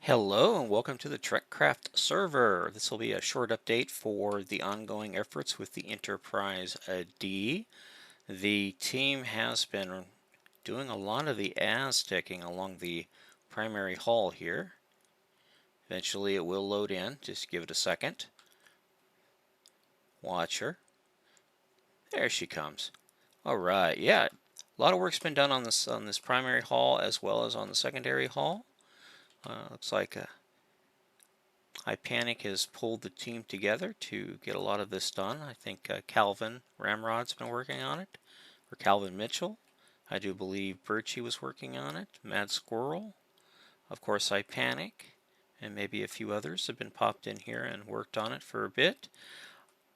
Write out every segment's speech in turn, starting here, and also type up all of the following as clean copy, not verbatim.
Hello and welcome to the TrekCraft server. This will be a short update for the ongoing efforts with the Enterprise D. The team has been doing a lot of the Aztecing along the primary hull here. Eventually it will load in. Just give it a second. Watch her. There she comes. Alright, yeah. A lot of work's been done on this primary hull as well as on the secondary hull. Looks like Panic has pulled the team together to get a lot of this done. I think Calvin Ramrod's been working on it, or Calvin Mitchell. I do believe Birchie was working on it. Mad Squirrel. Of course, Panic, and maybe a few others have been popped in here and worked on it for a bit.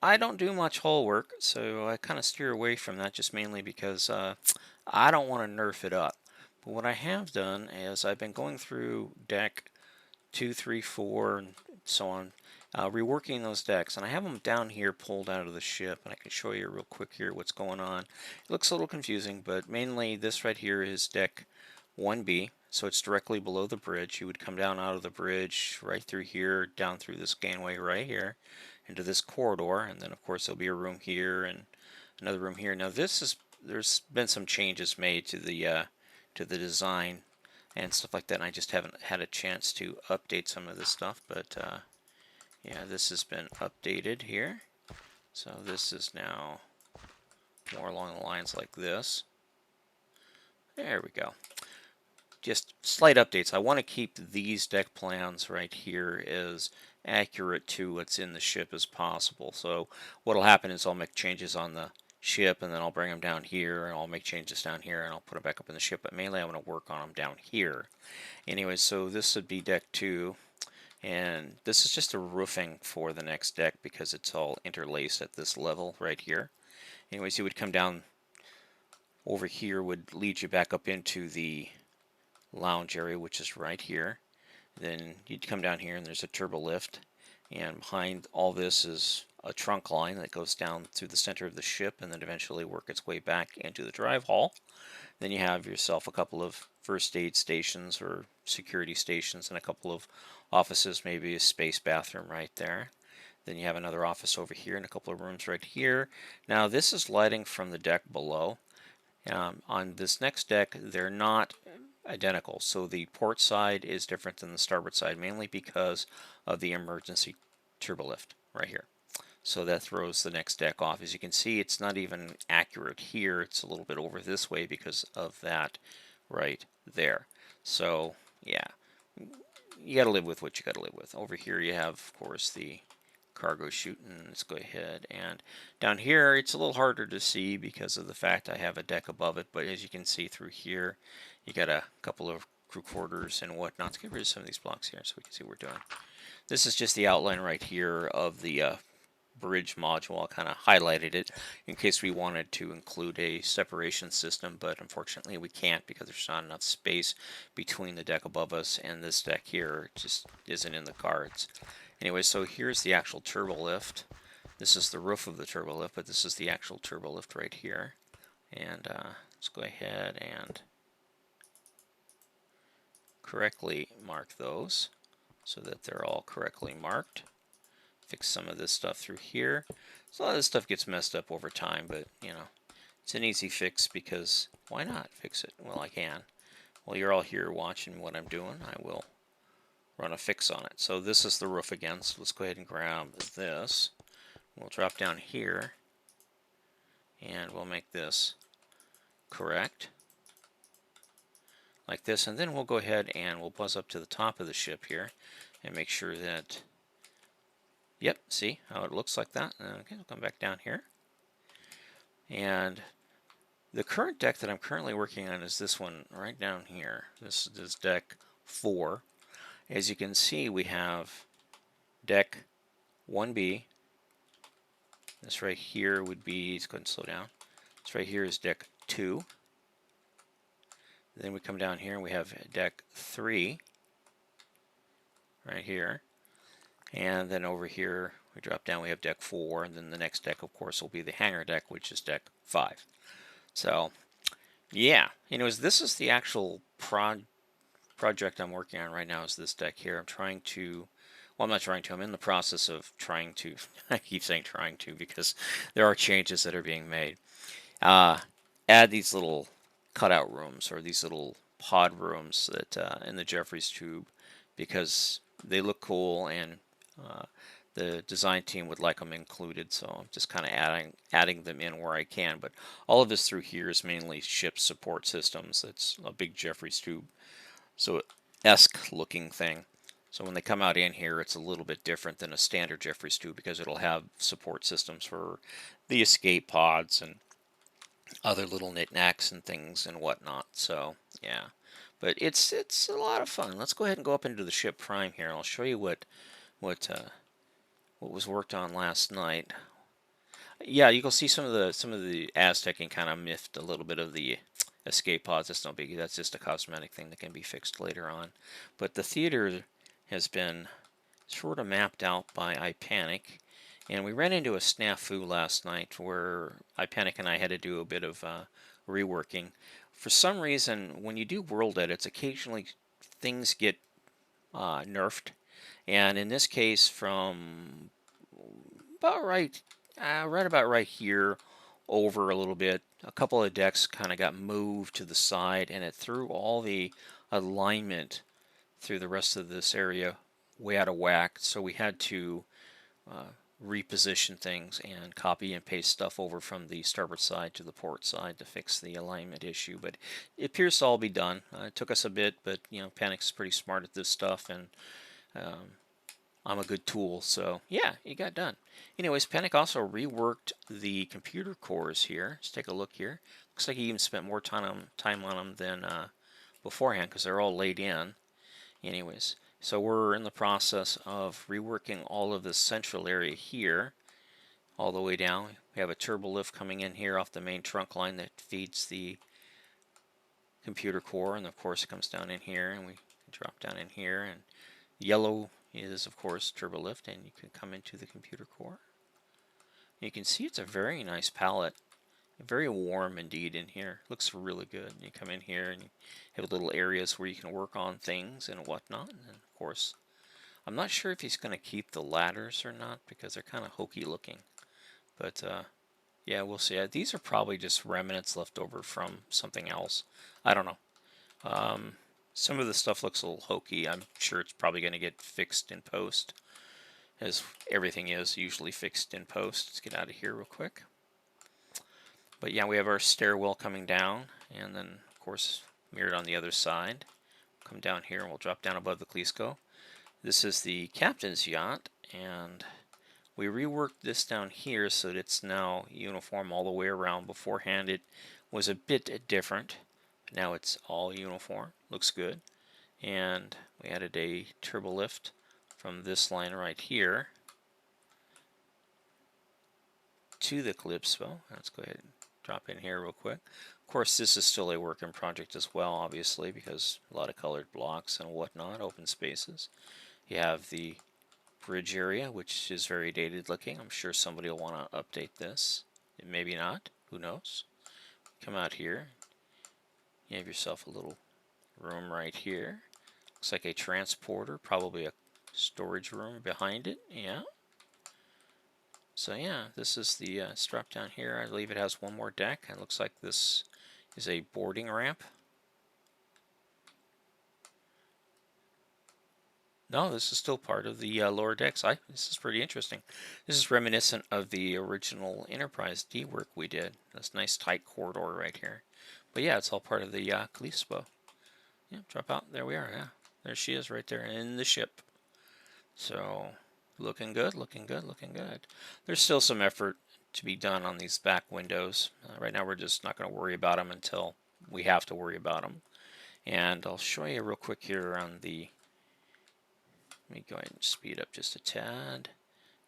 I don't do much hull work, so I kind of steer away from that just mainly because I don't want to nerf it up. But what I have done is I've been going through deck 2, 3, 4, and so on, reworking those decks. And I have them down here pulled out of the ship, and I can show you real quick here what's going on. It looks a little confusing, but mainly this right here is deck 1B, so it's directly below the bridge. You would come down out of the bridge right through here, down through this gangway right here, into this corridor, and then of course there'll be a room here and another room here. Now there's been some changes made to the design and stuff like that, and I just haven't had a chance to update some of this stuff, but yeah, this has been updated here. So this is now more along the lines like this. There we go. Just slight updates. I want to keep these deck plans right here as accurate to what's in the ship as possible. So what'll happen is I'll make changes on the ship, and then I'll bring them down here, and I'll make changes down here, and I'll put them back up in the ship. But mainly I'm going to work on them down here. Anyway, so this would be deck 2, and this is just a roofing for the next deck because it's all interlaced at this level right here. Anyways, you would come down over here, would lead you back up into the lounge area, which is right here. Then you'd come down here and there's a turbo lift, and behind all this is a trunk line that goes down through the center of the ship and then eventually work its way back into the drive hall. Then you have yourself a couple of first aid stations or security stations and a couple of offices, maybe a space bathroom right there. Then you have another office over here and a couple of rooms right here. Now this is lighting from the deck below. On this next deck, they're not identical, so the port side is different than the starboard side, mainly because of the emergency turbo lift right here. So that throws the next deck off. As you can see, it's not even accurate here. It's a little bit over this way because of that right there. So yeah, you got to live with what you got to live with. Over here you have, of course, the cargo chute, and let's go ahead, and down here it's a little harder to see because of the fact I have a deck above it, but as you can see through here you got a couple of crew quarters and whatnot. Let's get rid of some of these blocks here so we can see what we're doing. This is just the outline right here of the bridge module. I kind of highlighted it in case we wanted to include a separation system, but unfortunately we can't because there's not enough space between the deck above us and this deck here. It just isn't in the cards. Anyway, so here's the actual turbo lift. This is the roof of the turbo lift, but this is the actual turbo lift right here. And let's go ahead and correctly mark those so that they're all correctly marked. Fix some of this stuff through here. So a lot of this stuff gets messed up over time, but you know, it's an easy fix because why not fix it? Well, I can. While you're all here watching what I'm doing, I will run a fix on it. So this is the roof again, so let's go ahead and grab this. We'll drop down here and we'll make this correct like this, and then we'll go ahead and we'll buzz up to the top of the ship here and make sure that, yep, see how it looks like that. Okay, we'll come back down here, and the current deck that I'm currently working on is this one right down here. This is deck 4. As you can see, we have deck 1B. This right here would be, let's go ahead and slow down. This right here is deck 2. Then we come down here and we have deck 3 right here. And then over here we drop down, we have deck 4, and then the next deck of course will be the hangar deck, which is deck 5. So yeah, anyways, this is the actual project I'm working on right now is this deck here. I'm trying to, well, I'm not trying to, I'm in the process of trying to, I keep saying trying to because there are changes that are being made. Add these little cutout rooms or these little pod rooms that in the Jeffries tube because they look cool and the design team would like them included, so I'm just kind of adding them in where I can. But all of this through here is mainly ship support systems. It's a big Jeffries tube, so esque looking thing. So when they come out in here, it's a little bit different than a standard Jeffries tube because it'll have support systems for the escape pods and other little knickknacks and things and whatnot. So yeah, but it's a lot of fun. Let's go ahead and go up into the ship prime here. I'll show you what was worked on last night. Yeah, you can see some of the Aztecing kind of miffed a little bit of the escape pods. That's no biggie. That's just a cosmetic thing that can be fixed later on. But the theater has been sort of mapped out by iPanic. And we ran into a snafu last night where iPanic and I had to do a bit of reworking. For some reason, when you do world edits, occasionally things get nerfed. And in this case, from about right about right here over a little bit, a couple of decks kind of got moved to the side, and it threw all the alignment through the rest of this area way out of whack. So we had to reposition things and copy and paste stuff over from the starboard side to the port side to fix the alignment issue. But it appears to all be done. It took us a bit, but Panic's pretty smart at this stuff, and I'm a good tool, so yeah, it got done. Anyways, Panic also reworked the computer cores here. Let's take a look here. Looks like he even spent more time on them than beforehand because they're all laid in. Anyways, so we're in the process of reworking all of this central area here all the way down. We have a turbo lift coming in here off the main trunk line that feeds the computer core, and of course it comes down in here, and we drop down in here, and yellow is of course turbo lift, and you can come into the computer core. You can see it's a very nice palette, very warm indeed in here. Looks really good. You come in here and you have little areas where you can work on things and whatnot. And of course, I'm not sure if he's going to keep the ladders or not because they're kind of hokey looking. But yeah, we'll see. These are probably just remnants left over from something else. I don't know. Some of the stuff looks a little hokey. I'm sure it's probably going to get fixed in post, as everything is usually fixed in post. Let's get out of here real quick. But yeah, we have our stairwell coming down, and then of course mirrored on the other side. Come down here and we'll drop down above the Clisco. This is the captain's yacht, and we reworked this down here so that it's now uniform all the way around. Beforehand it was a bit different. Now it's all uniform. Looks good. And we added a turbo lift from this line right here to the Calypso. Let's go ahead and drop in here real quick. Of course, this is still a work in project as well, obviously, because a lot of colored blocks and whatnot, open spaces. You have the bridge area, which is very dated looking. I'm sure somebody will want to update this. Maybe not. Who knows? Come out here. You have yourself a little room right here. Looks like a transporter, probably a storage room behind it. Yeah. So yeah, this is the strap down here. I believe it has one more deck. It looks like this is a boarding ramp. No, this is still part of the lower decks. This is pretty interesting. This is reminiscent of the original Enterprise D work we did. This nice tight corridor right here. But yeah, it's all part of the Calispo. Yeah, drop out. There we are. Yeah, there she is right there in the ship. So looking good, looking good, looking good. There's still some effort to be done on these back windows. Right now we're just not going to worry about them until we have to worry about them. And I'll show you real quick here on the, let me go ahead and speed up just a tad.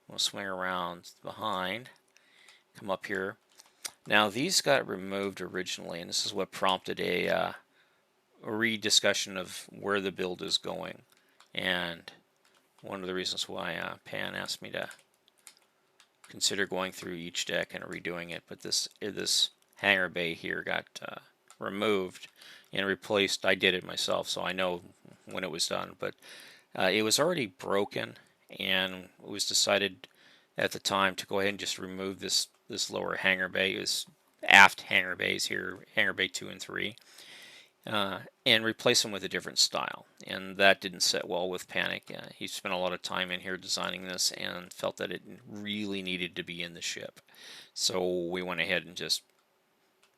We'll swing around behind, come up here. Now these got removed originally, and this is what prompted a rediscussion of where the build is going. And one of the reasons why Pan asked me to consider going through each deck and redoing it, but this hangar bay here got removed. and replaced. I did it myself, so I know when it was done, but it was already broken, and it was decided at the time to go ahead and just remove this lower hangar bay, this aft hangar bays here, hangar bay 2 and 3, and replace them with a different style. And that didn't sit well with Panic. He spent a lot of time in here designing this and felt that it really needed to be in the ship. So we went ahead and just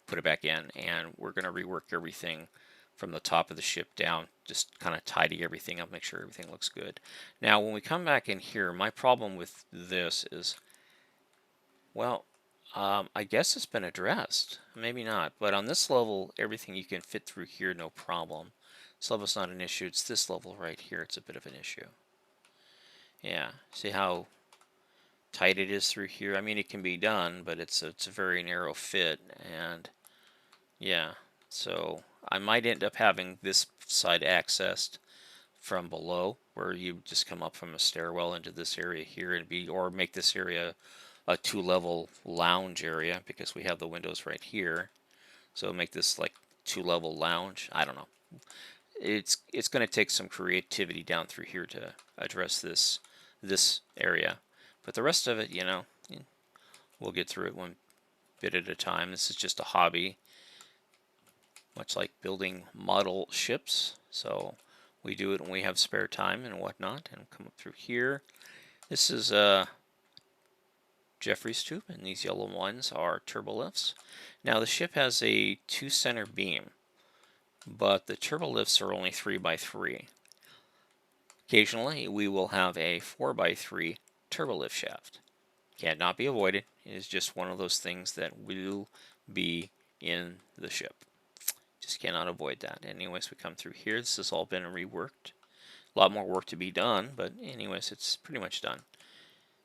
put it back in, and we're going to rework everything from the top of the ship down, just kind of tidy everything up, make sure everything looks good. Now when we come back in here, my problem with this is, well, I guess it's been addressed, maybe not, but on this level everything you can fit through here no problem. This level's not an issue. It's this level right here, it's a bit of an issue. Yeah, see how tight it is through here? I mean, it can be done, but it's a very narrow fit, and yeah, so I might end up having this side accessed from below, where you just come up from a stairwell into this area here and or make this area a 2-level lounge area, because we have the windows right here. So make this like 2-level lounge. I don't know. It's going to take some creativity down through here to address this area, but the rest of it, you know, we'll get through it one bit at a time. This is just a hobby, much like building model ships. So we do it when we have spare time and whatnot, and come up through here. This is Jeffrey's tube, and these yellow ones are turbolifts. Now the ship has a 2-center beam, but the turbolifts are only 3x3. Occasionally we will have a 4x3 turbolift shaft. Cannot be avoided. It is just one of those things that will be in the ship. Just cannot avoid that. Anyways, we come through here. This has all been reworked. A lot more work to be done, but anyways, it's pretty much done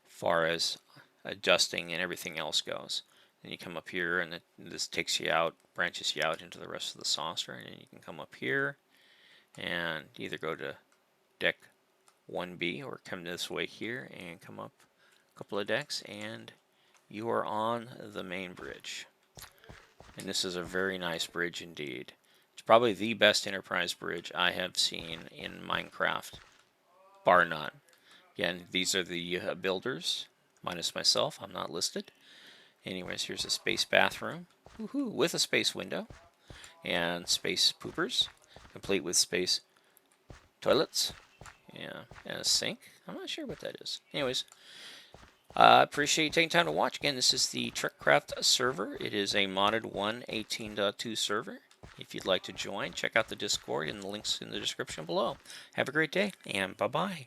as far as adjusting and everything else goes. Then you come up here, and this takes you out, branches you out into the rest of the saucer, and then you can come up here and either go to deck 1B or come this way here and come up a couple of decks, and you are on the main bridge. And this is a very nice bridge indeed. It's probably the best Enterprise bridge I have seen in Minecraft, bar none. Again, these are the builders, minus myself. I'm not listed. Anyways, here's a space bathroom, with a space window, and space poopers, complete with space toilets, yeah, and a sink. I'm not sure what that is. Anyways, I appreciate you taking time to watch. Again, this is the TrekCraft server. It is a modded 1.18.2 server. If you'd like to join, check out the Discord and the links in the description below. Have a great day, and bye-bye.